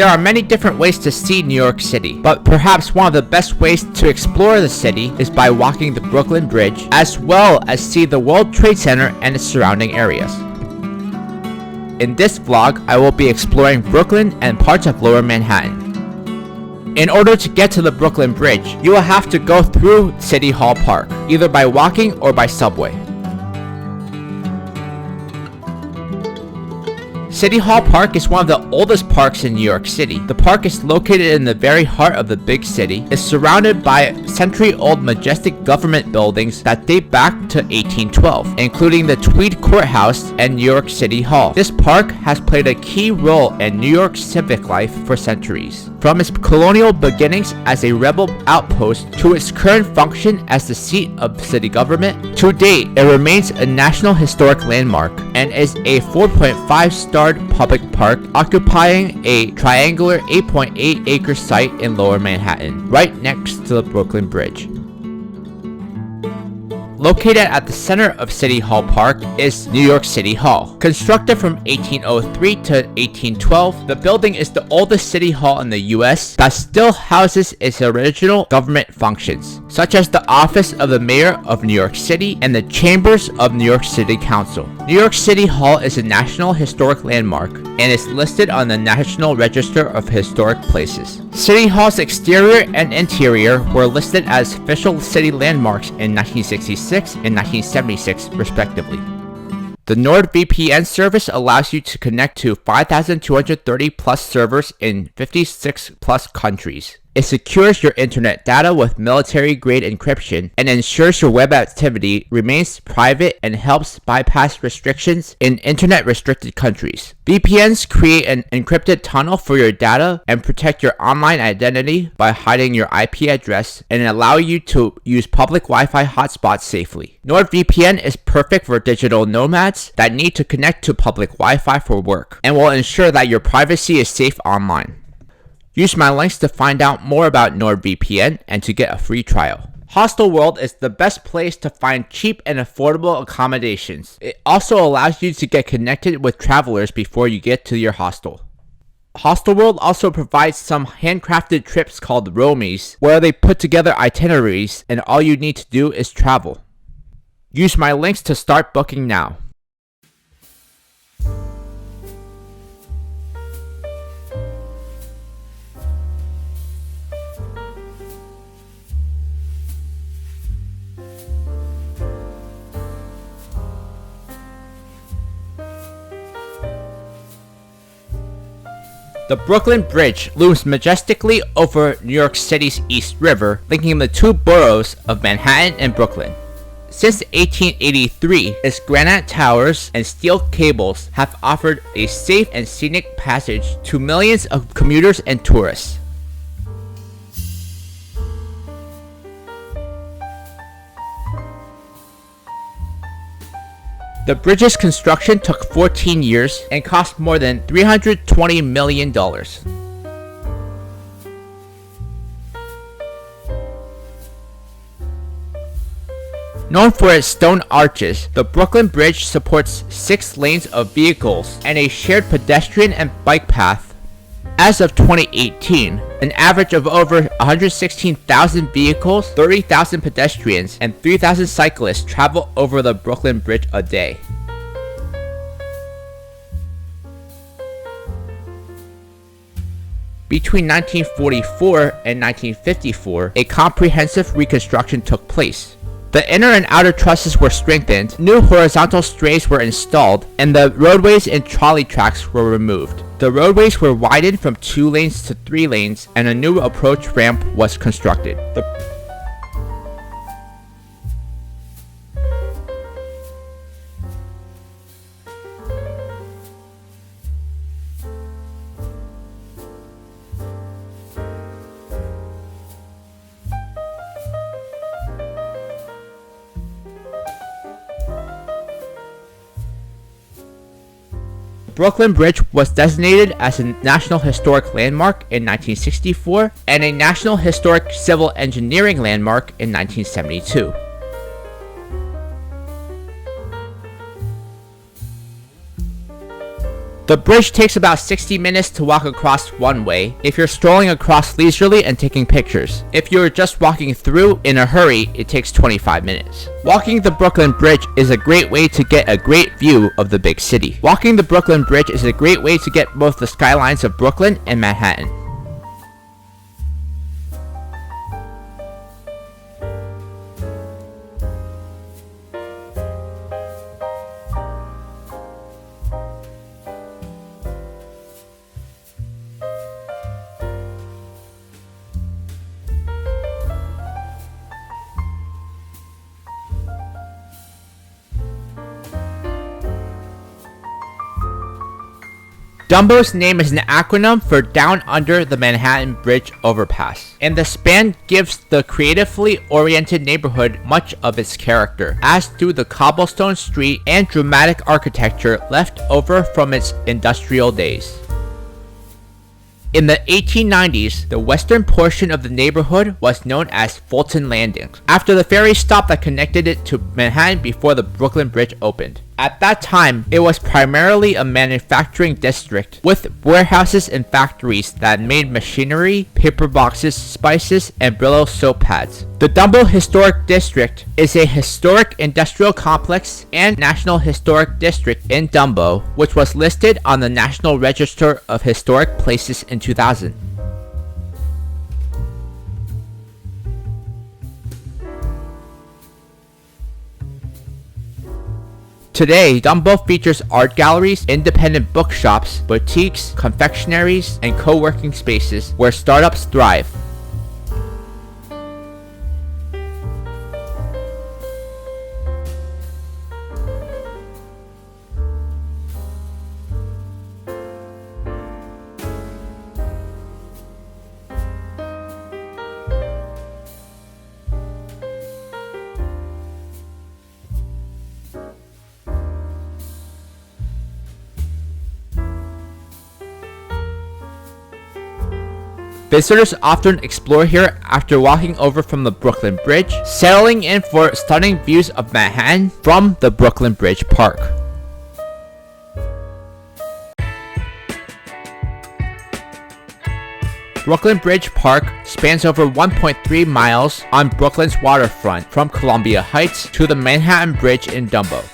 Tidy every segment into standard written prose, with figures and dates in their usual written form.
There are many different ways to see New York City, but perhaps one of the best ways to explore the city is by walking the Brooklyn Bridge, as well as see the World Trade Center and its surrounding areas. In this vlog, I will be exploring Brooklyn and parts of Lower Manhattan. In order to get to the Brooklyn Bridge, you will have to go through City Hall Park, either by walking or by subway. City Hall Park is one of the oldest parks in New York City. The park is located in the very heart of the big city. It's surrounded by century-old majestic government buildings that date back to 1812, including the Tweed Courthouse and New York City Hall. This park has played a key role in New York's civic life for centuries. From its colonial beginnings as a rebel outpost to its current function as the seat of city government, to date it remains a National Historic Landmark and is a 4.5-star public park occupying a triangular 8.8-acre site in Lower Manhattan, right next to the Brooklyn Bridge. Located at the center of City Hall Park is New York City Hall. Constructed from 1803 to 1812, the building is the oldest city hall in the US that still houses its original government functions, such as the office of the Mayor of New York City and the chambers of New York City Council. New York City Hall is a National Historic Landmark and is listed on the National Register of Historic Places. City Hall's exterior and interior were listed as official city landmarks in 1966 and 1976, respectively. The NordVPN service allows you to connect to 5,230 plus servers in 56 plus countries. It secures your internet data with military-grade encryption and ensures your web activity remains private and helps bypass restrictions in internet-restricted countries. VPNs create an encrypted tunnel for your data and protect your online identity by hiding your IP address and allow you to use public Wi-Fi hotspots safely. NordVPN is perfect for digital nomads that need to connect to public Wi-Fi for work and will ensure that your privacy is safe online. Use my links to find out more about NordVPN and to get a free trial. Hostelworld is the best place to find cheap and affordable accommodations. It also allows you to get connected with travelers before you get to your hostel. Hostelworld also provides some handcrafted trips called Roomies, where they put together itineraries and all you need to do is travel. Use my links to start booking now. The Brooklyn Bridge looms majestically over New York City's East River, linking the two boroughs of Manhattan and Brooklyn. Since 1883, its granite towers and steel cables have offered a safe and scenic passage to millions of commuters and tourists. The bridge's construction took 14 years and cost more than $320 million. Known for its stone arches, the Brooklyn Bridge supports 6 lanes of vehicles and a shared pedestrian and bike path. As of 2018, an average of over 116,000 vehicles, 30,000 pedestrians, and 3,000 cyclists travel over the Brooklyn Bridge a day. Between 1944 and 1954, a comprehensive reconstruction took place. The inner and outer trusses were strengthened, new horizontal strays were installed, and the roadways and trolley tracks were removed. The roadways were widened from 2 lanes to 3 lanes, and a new approach ramp was constructed. Brooklyn Bridge was designated as a National Historic Landmark in 1964 and a National Historic Civil Engineering Landmark in 1972. The bridge takes about 60 minutes to walk across one way if you're strolling across leisurely and taking pictures. If you're just walking through in a hurry, it takes 25 minutes. Walking the Brooklyn Bridge is a great way to get a great view of the big city. Walking the Brooklyn Bridge is a great way to get both the skylines of Brooklyn and Manhattan. Dumbo's name is an acronym for Down Under the Manhattan Bridge Overpass, and the span gives the creatively oriented neighborhood much of its character, as do the cobblestone street and dramatic architecture left over from its industrial days. In the 1890s, the western portion of the neighborhood was known as Fulton Landings, after the ferry stop that connected it to Manhattan before the Brooklyn Bridge opened. At that time, it was primarily a manufacturing district with warehouses and factories that made machinery, paper boxes, spices, and Brillo soap pads. The Dumbo Historic District is a historic industrial complex and National Historic District in Dumbo, which was listed on the National Register of Historic Places in 2000. Today, Dumbo features art galleries, independent bookshops, boutiques, confectionaries, and co-working spaces where startups thrive. Visitors often explore here after walking over from the Brooklyn Bridge, settling in for stunning views of Manhattan from the Brooklyn Bridge Park. Brooklyn Bridge Park spans over 1.3 miles on Brooklyn's waterfront from Columbia Heights to the Manhattan Bridge in Dumbo.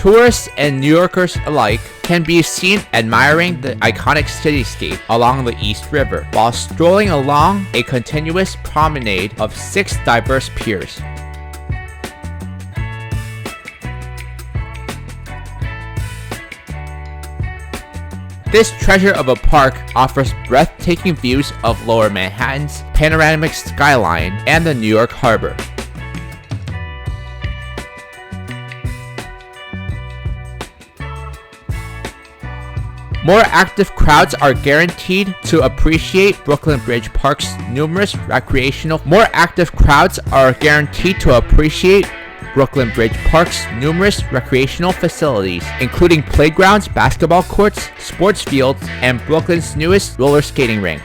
Tourists and New Yorkers alike can be seen admiring the iconic cityscape along the East River while strolling along a continuous promenade of 6 diverse piers. This treasure of a park offers breathtaking views of Lower Manhattan's panoramic skyline and the New York Harbor. More active crowds are guaranteed to appreciate Brooklyn Bridge Park's numerous recreational facilities, including playgrounds, basketball courts, sports fields, and Brooklyn's newest roller skating rink.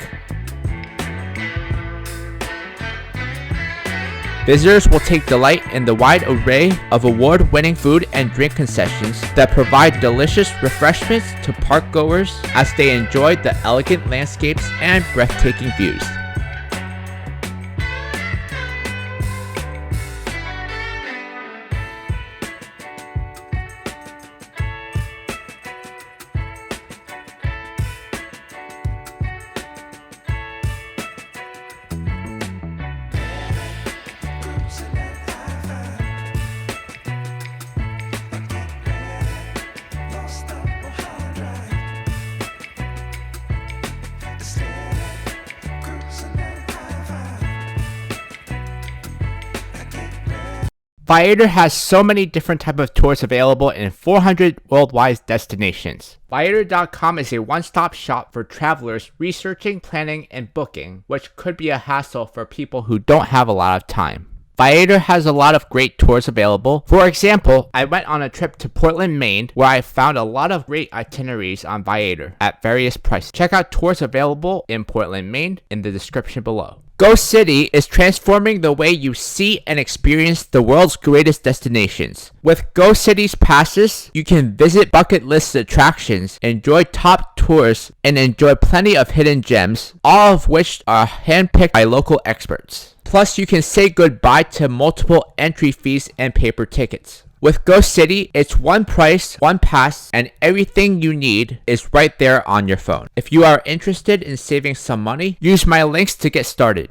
Visitors will take delight in the wide array of award-winning food and drink concessions that provide delicious refreshments to park-goers as they enjoy the elegant landscapes and breathtaking views. Viator has so many different types of tours available in 400 worldwide destinations. Viator.com is a one-stop shop for travelers researching, planning, and booking, which could be a hassle for people who don't have a lot of time. Viator has a lot of great tours available. For example, I went on a trip to Portland, Maine, where I found a lot of great itineraries on Viator at various prices. Check out tours available in Portland, Maine in the description below. GoCity is transforming the way you see and experience the world's greatest destinations. With GoCity's passes, you can visit bucket list attractions, enjoy top tours, and enjoy plenty of hidden gems, all of which are handpicked by local experts. Plus, you can say goodbye to multiple entry fees and paper tickets. With GoCity, it's one price, one pass, and everything you need is right there on your phone. If you are interested in saving some money, use my links to get started.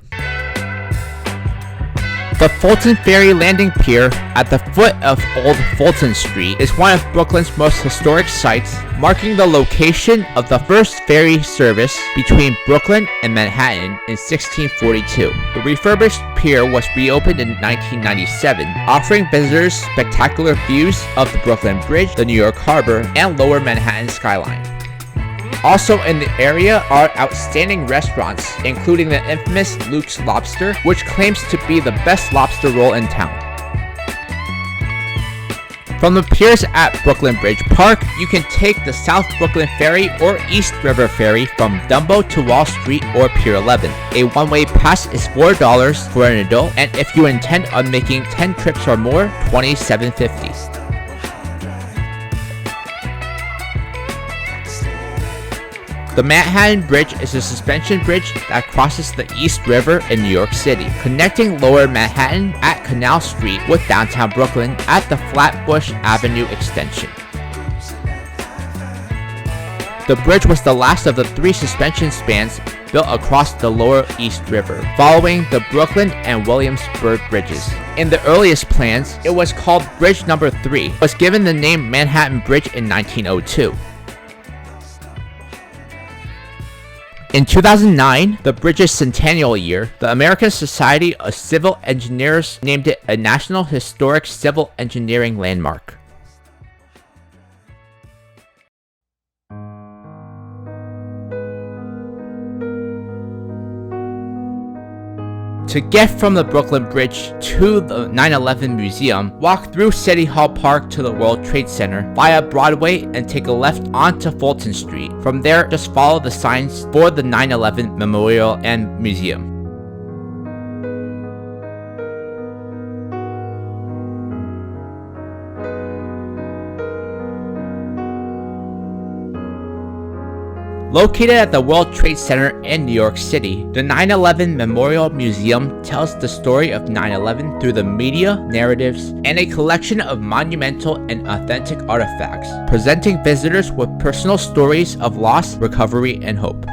The Fulton Ferry Landing Pier at the foot of Old Fulton Street is one of Brooklyn's most historic sites, marking the location of the first ferry service between Brooklyn and Manhattan in 1642. The refurbished pier was reopened in 1997, offering visitors spectacular views of the Brooklyn Bridge, the New York Harbor, and Lower Manhattan skyline. Also in the area are outstanding restaurants, including the infamous Luke's Lobster, which claims to be the best lobster roll in town. From the piers at Brooklyn Bridge Park, you can take the South Brooklyn Ferry or East River Ferry from Dumbo to Wall Street or Pier 11. A one-way pass is $4 for an adult, and if you intend on making 10 trips or more, $27.50. The Manhattan Bridge is a suspension bridge that crosses the East River in New York City, connecting Lower Manhattan at Canal Street with downtown Brooklyn at the Flatbush Avenue extension. The bridge was the last of the 3 suspension spans built across the Lower East River, following the Brooklyn and Williamsburg bridges. In the earliest plans, it was called Bridge Number 3, was given the name Manhattan Bridge in 1902. In 2009, the bridge's centennial year, the American Society of Civil Engineers named it a National Historic Civil Engineering Landmark. To get from the Brooklyn Bridge to the 9/11 Museum, walk through City Hall Park to the World Trade Center via Broadway and take a left onto Fulton Street. From there, just follow the signs for the 9/11 Memorial and Museum. Located at the World Trade Center in New York City, the 9/11 Memorial Museum tells the story of 9/11 through the media, narratives, and a collection of monumental and authentic artifacts, presenting visitors with personal stories of loss, recovery, and hope.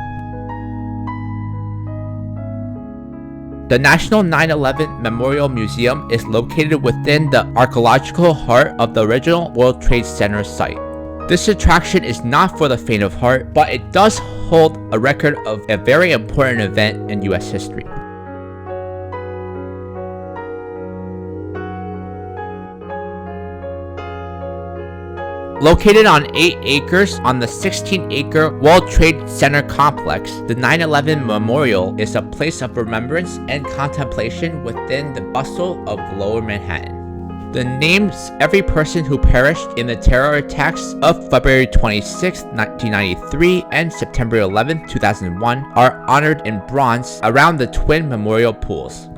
The National 9/11 Memorial Museum is located within the archaeological heart of the original World Trade Center site. This attraction is not for the faint of heart, but it does hold a record of a very important event in US history. Located on 8 acres on the 16-acre World Trade Center complex, the 9/11 Memorial is a place of remembrance and contemplation within the bustle of Lower Manhattan. The names every person who perished in the terror attacks of February 26, 1993 and September 11, 2001 are honored in bronze around the twin memorial pools.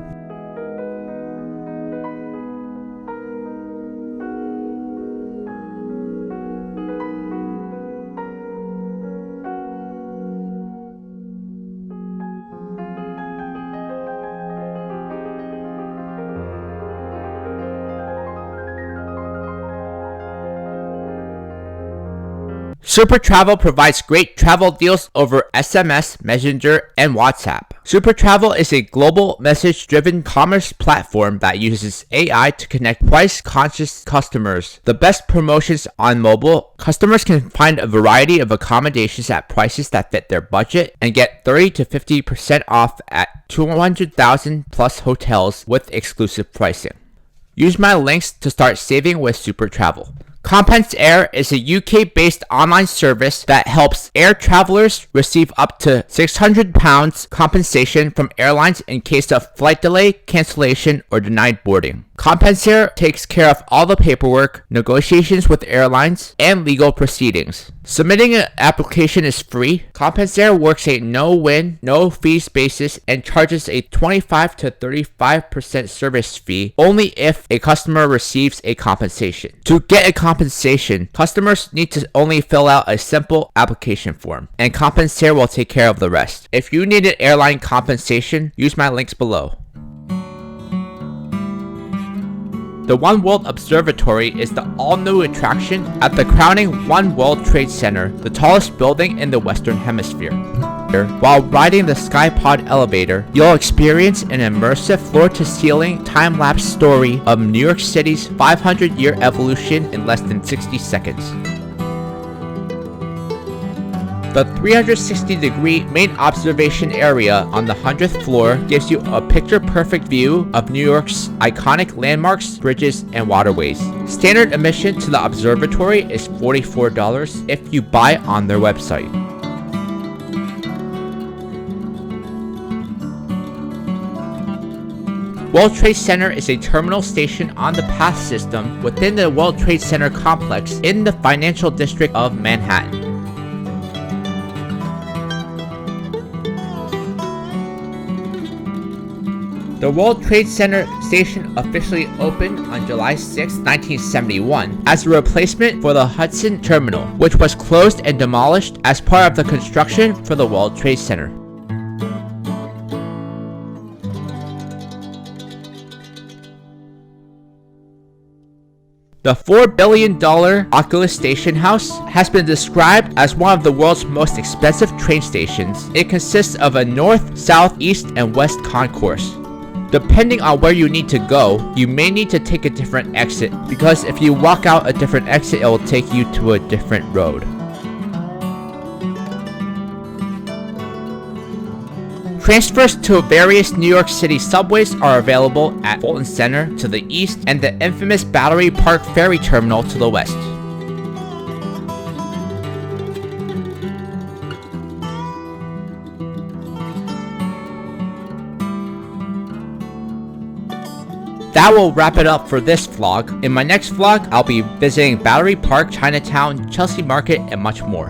SuperTravel provides great travel deals over SMS, Messenger, and WhatsApp. SuperTravel is a global message-driven commerce platform that uses AI to connect price-conscious customers. The best promotions on mobile, customers can find a variety of accommodations at prices that fit their budget and get 30 to 50% off at 200,000 plus hotels with exclusive pricing. Use my links to start saving with SuperTravel. Compensair is a UK-based online service that helps air travelers receive up to £600 compensation from airlines in case of flight delay, cancellation, or denied boarding. Compensair takes care of all the paperwork, negotiations with airlines, and legal proceedings. Submitting an application is free. Compensair works a no-win, no-fees basis and charges a 25 to 35% service fee only if a customer receives a compensation. To get a compensation, customers need to only fill out a simple application form, and Compensair will take care of the rest. If you need an airline compensation, use my links below. The One World Observatory is the all-new attraction at the crowning One World Trade Center, the tallest building in the Western Hemisphere. While riding the Skypod elevator, you'll experience an immersive floor-to-ceiling time-lapse story of New York City's 500-year evolution in less than 60 seconds. The 360-degree main observation area on the 100th floor gives you a picture-perfect view of New York's iconic landmarks, bridges, and waterways. Standard admission to the observatory is $44 if you buy on their website. World Trade Center is a terminal station on the PATH system within the World Trade Center complex in the financial district of Manhattan. The World Trade Center station officially opened on July 6, 1971 as a replacement for the Hudson Terminal, which was closed and demolished as part of the construction for the World Trade Center. The $4 billion Oculus Station House has been described as one of the world's most expensive train stations. It consists of a north, south, east, and west concourse. Depending on where you need to go, you may need to take a different exit, because if you walk out a different exit, it will take you to a different road. Transfers to various New York City subways are available at Fulton Center to the east and the infamous Battery Park Ferry Terminal to the west. That will wrap it up for this vlog. In my next vlog, I'll be visiting Battery Park, Chinatown, Chelsea Market, and much more.